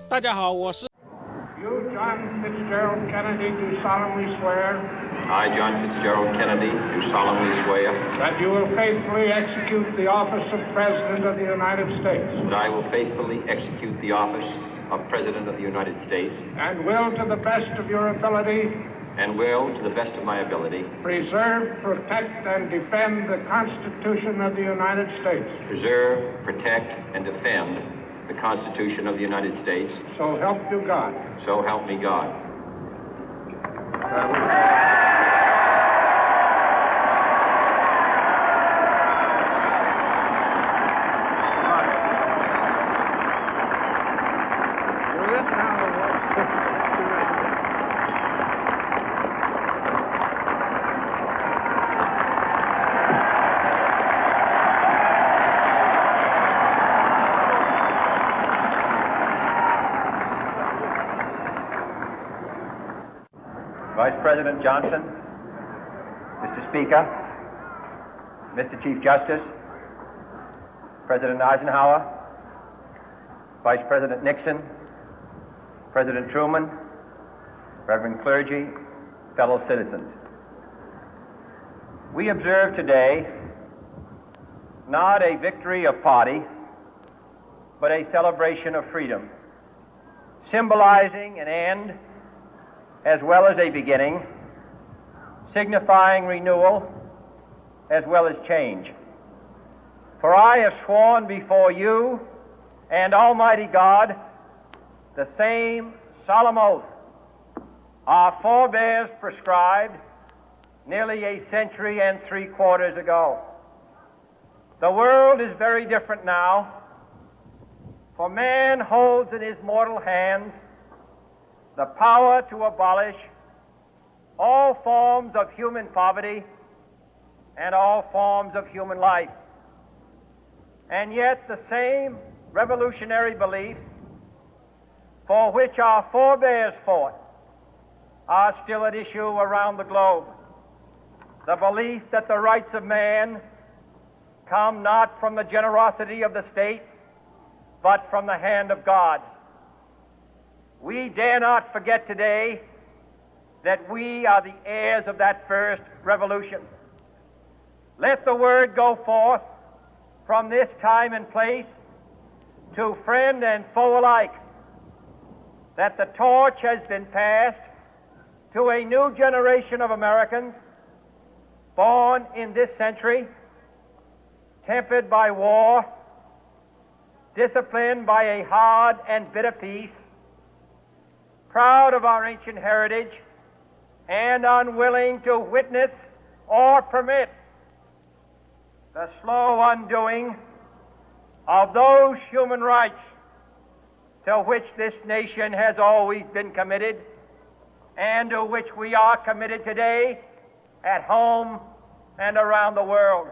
大家好，我是 You, John Fitzgerald Kennedy, do solemnly swear I, John Fitzgerald Kennedy, do solemnly swear that you will faithfully execute the office of President of the United States that I will faithfully execute the office of President of the United States and will, to the best of your ability, and will, to the best of my ability, preserve, protect, and defend the Constitution of the United States. preserve, protect, and defend the Constitution of the United States. So help you God. So help me God. Vice President Johnson, Mr. Speaker, Mr. Chief Justice, President Eisenhower, Vice President Nixon, President Truman, Reverend clergy, fellow citizens. We observe today not a victory of party, but a celebration of freedom, symbolizing an end as well as a beginning, signifying renewal as well as change. For I have sworn before you and Almighty God the same solemn oath our forebears prescribed nearly a century and 3/4 ago. The world is very different now, for man holds in his mortal hands the power to abolish all forms of human poverty and all forms of human life. And yet the same revolutionary beliefs for which our forebears fought are still at issue around the globe. The belief that the rights of man come not from the generosity of the state, but from the hand of God. We dare not forget today that we are the heirs of that first revolution. Let the word go forth from this time and place to friend and foe alike that the torch has been passed to a new generation of Americans born in this century, tempered by war, disciplined by a hard and bitter peace, proud of our ancient heritage, and unwilling to witness or permit the slow undoing of those human rights to which this nation has always been committed and to which we are committed today at home and around the world.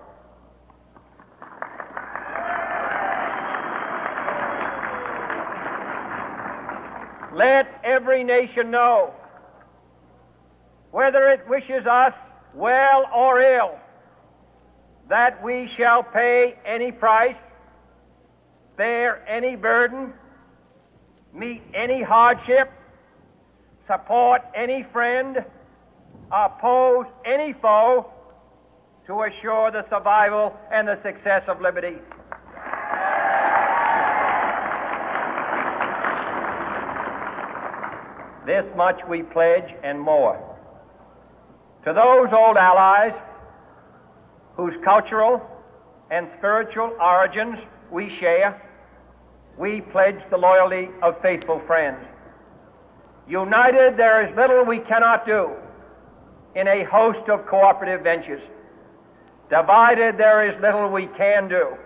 Let every nation know, whether it wishes us well or ill, that we shall pay any price, bear any burden, meet any hardship, support any friend, oppose any foe to assure the survival and the success of liberty. This much we pledge and more. To those old allies whose cultural and spiritual origins we share, we pledge the loyalty of faithful friends. United, there is little we cannot do in a host of cooperative ventures. Divided, there is little we can do,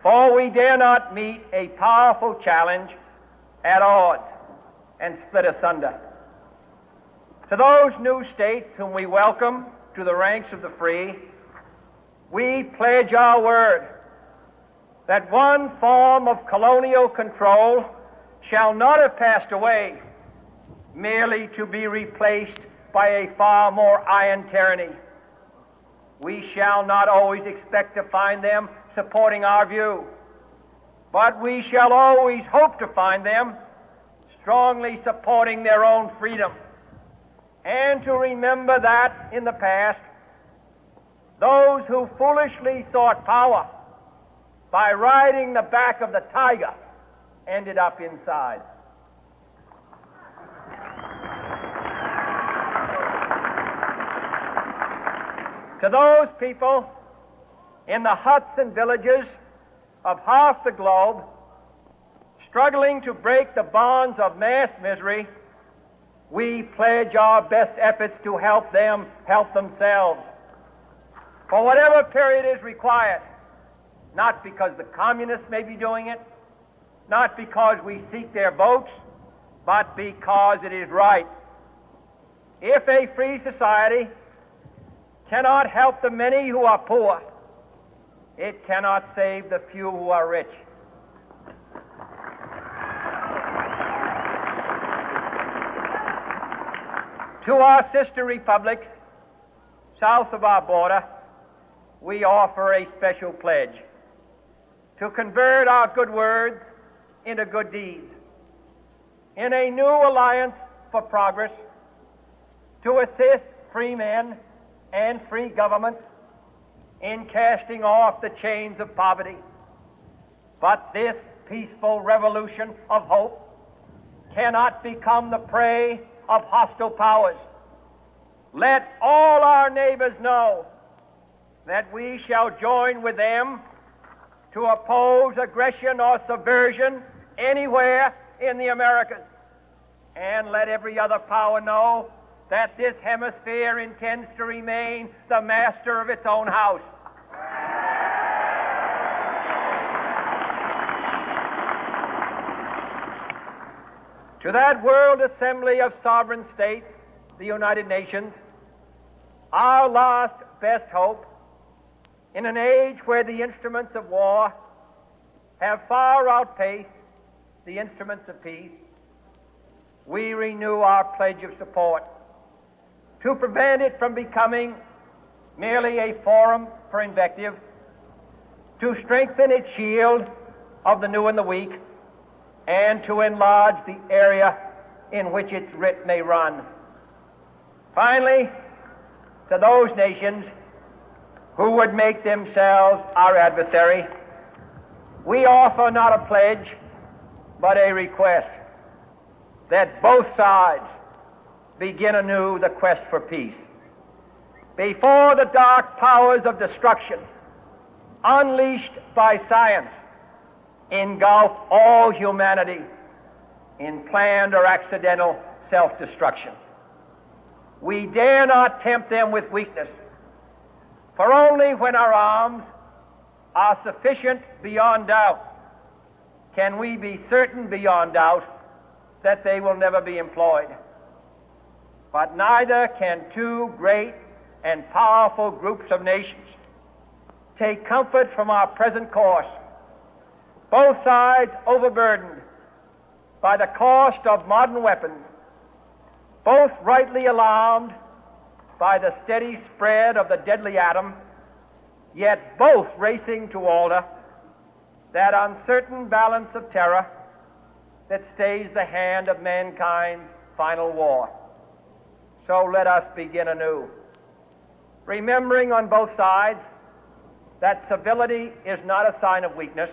for we dare not meet a powerful challenge at odds and split asunder. To those new states whom we welcome to the ranks of the free, we pledge our word that one form of colonial control shall not have passed away, merely to be replaced by a far more iron tyranny. We shall not always expect to find them supporting our view, but we shall always hope to find them strongly supporting their own freedom, and to remember that in the past, those who foolishly sought power by riding the back of the tiger ended up inside. To those people in the huts and villages of half the globe struggling to break the bonds of mass misery, we pledge our best efforts to help them help themselves for whatever period is required, not because the communists may be doing it, not because we seek their votes, but because it is right. If a free society cannot help the many who are poor, it cannot save the few who are rich. To our sister republics south of our border, we offer a special pledge to convert our good words into good deeds, in a new alliance for progress, to assist free men and free governments in casting off the chains of poverty. But this peaceful revolution of hope cannot become the prey of hostile powers. Let all our neighbors know that we shall join with them to oppose aggression or subversion anywhere in the Americas. And let every other power know that this hemisphere intends to remain the master of its own house. To that World Assembly of Sovereign States, the United Nations, our last best hope, in an age where the instruments of war have far outpaced the instruments of peace, we renew our pledge of support to prevent it from becoming merely a forum for invective, to strengthen its shield of the new and the weak, and to enlarge the area in which its writ may run. Finally, to those nations who would make themselves our adversary, we offer not a pledge, but a request that both sides begin anew the quest for peace. Before the dark powers of destruction, unleashed by science, engulf all humanity in planned or accidental self-destruction, we dare not tempt them with weakness, for only when our arms are sufficient beyond doubt can we be certain beyond doubt that they will never be employed. But neither can two great and powerful groups of nations take comfort from our present course, both sides overburdened by the cost of modern weapons, both rightly alarmed by the steady spread of the deadly atom, yet both racing to alter that uncertain balance of terror that stays the hand of mankind's final war. So let us begin anew, remembering on both sides that civility is not a sign of weakness,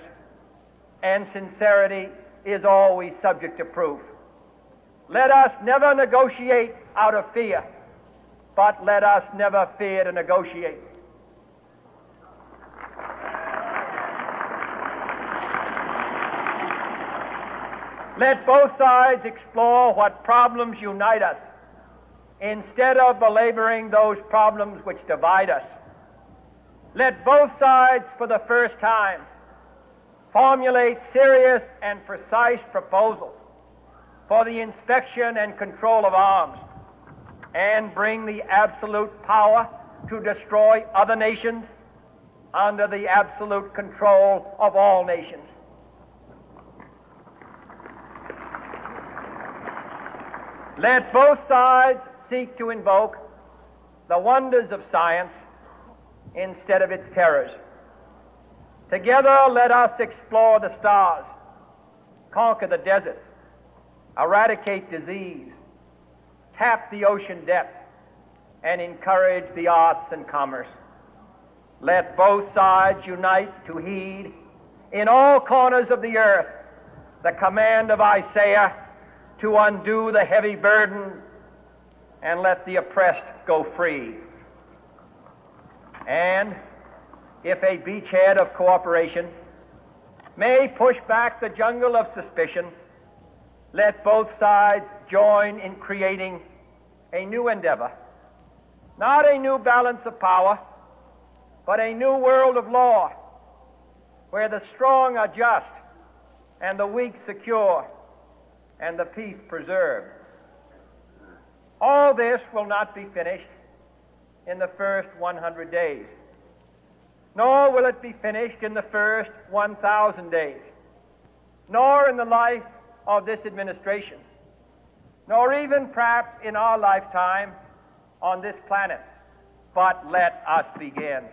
and sincerity is always subject to proof. Let us never negotiate out of fear, but let us never fear to negotiate. Let both sides explore what problems unite us, instead of belaboring those problems which divide us. Let both sides, for the first time, formulate serious and precise proposals for the inspection and control of arms, and bring the absolute power to destroy other nations under the absolute control of all nations. Let both sides seek to invoke the wonders of science instead of its terrors. Together, let us explore the stars, conquer the deserts, eradicate disease, tap the ocean depth, and encourage the arts and commerce. Let both sides unite to heed in all corners of the earth the command of Isaiah to undo the heavy burden and let the oppressed go free. And if a beachhead of cooperation may push back the jungle of suspicion, let both sides join in creating a new endeavor, not a new balance of power, but a new world of law, where the strong are just and the weak secure and the peace preserved. All this will not be finished in the first 100 days, nor will it be finished in the first 1,000 days, nor in the life of this administration, nor even perhaps in our lifetime on this planet. But let us begin.